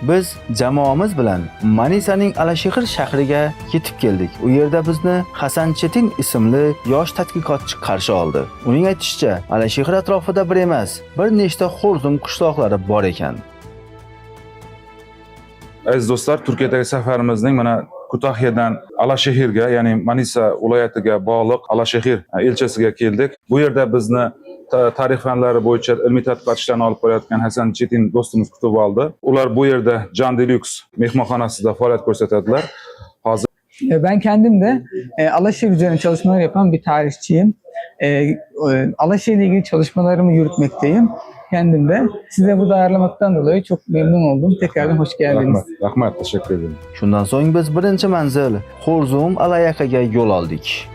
Biz jamoamiz bilan Manisaning Alashehir shahriga yetib keldik. U yerda bizni Hasan Chetin ismli yosh tadqiqotchi qarshi oldi. Uning aytishicha, Alashehir atrofida bir emas, bir nechta Xo'rzum qishloqlari bor ekan. Aziz do'stlar, Turkiyadagi safarimizning mana Kutahiyadan Alashehirga, ya'ni Manisa viloyatiga bog'liq Alashehir ilchasiga keldik. Bu yerda bizni tarix fanlari bo'yicha ilmiy tadqiqot ishlarini olib borayotgan Hasan Chetin do'stimiz kutib oldi. Ular bu yerda Can Deluxe mehmonxonasida faoliyat ko'rsatadilar. Hozir Ben kendim de Alaşehir üzerine çalışmalar yapan bir tarihçiyim. Alaşehir ile ilgili çalışmalarımı yürütmekteyim. Kendim de. Size burada ağırlamaktan dolayı çok memnun oldum. Tekrardan hoş geldiniz. rahmat, teşekkür ederim. Shundan so'ng biz birinchi manzil Xo'rzum Alayakaga yo'l oldik.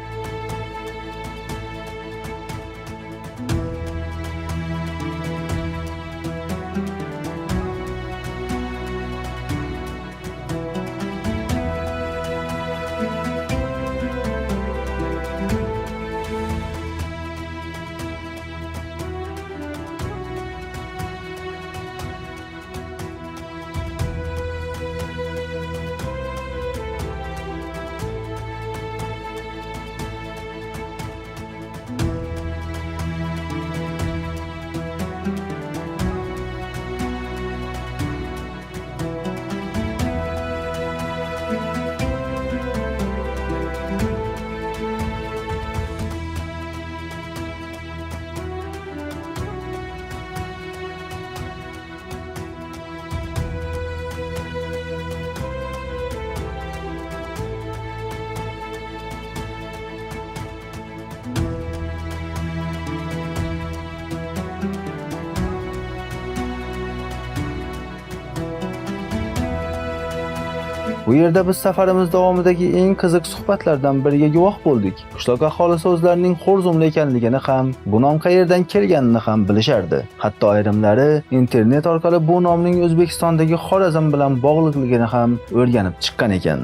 Bu yerda biz safarimiz davomidagi eng qiziq suhbatlardan biriga guvoh bo'ldik. Qishloq aholisi o'zlarining Xo'rzumli ekanligini ham, bu nom qayerdan kelganini ham bilishardi. Hatto ayrimlari internet orqali bu nomning O'zbekistondagi Xorazm bilan bog'liqligini ham o'rganib chiqqan ekan.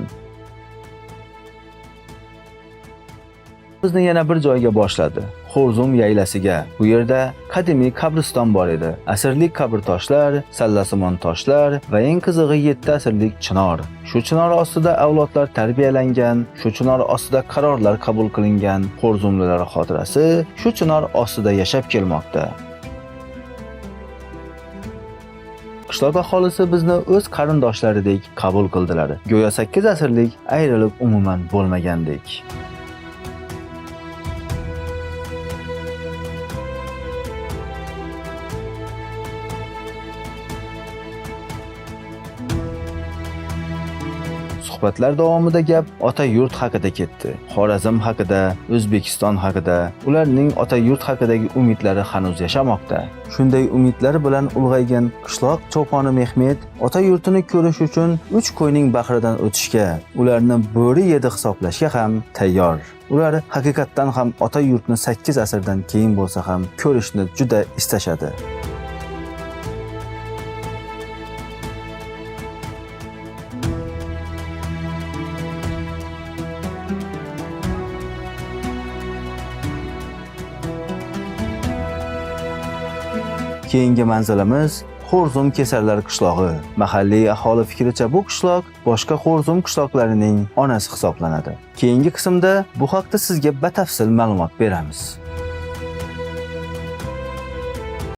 Bizni yana bir joyga boshladi. Xo'rzum yaylasiga. Bu yerda qadimiy qabriston bor edi. Asrlik qabrtoshlar, sallasimon toshlar va eng qizig'i 7 asrlik chinor. Shu chinor ostida avlodlar tarbiyalangan, shu chinor ostida qarorlar qabul qilingan Xo'rzumlilar xotirasi shu chinor ostida yashab kelmoqda. Qishloq aholisi bizni o'z qarindoshlaridek qabul qildilar. Go'yo 8 asrlik ayrilib umuman bo'lmagandek. Suhbatlar davomida gap ota yurt haqida ketdi. Xorazm haqida, O'zbekiston haqida, ularning ota yurt haqidagi umidlari hanuz yashamoqda. Shunday umidlari bilan ulg'aygan qishloq cho'poni Mehmet ota yurtini ko'rish uchun 3 qo'yning bahridan o'tishga, ularni bo'ri yedi hisoblashga ham tayyor. Ular haqiqatdan ham ota yurtni 8 asrdan keyin bo'lsa ham ko'rishni juda istashadi. Keyingi manzilimiz Xo'rzum Kesarlar qishlog'i. Mahalliy aholi fikricha bu qishloq boshqa Xo'rzum qishloqlarining onasi hisoblanadi. Keyingi qismda bu haqda sizga batafsil ma'lumot beramiz.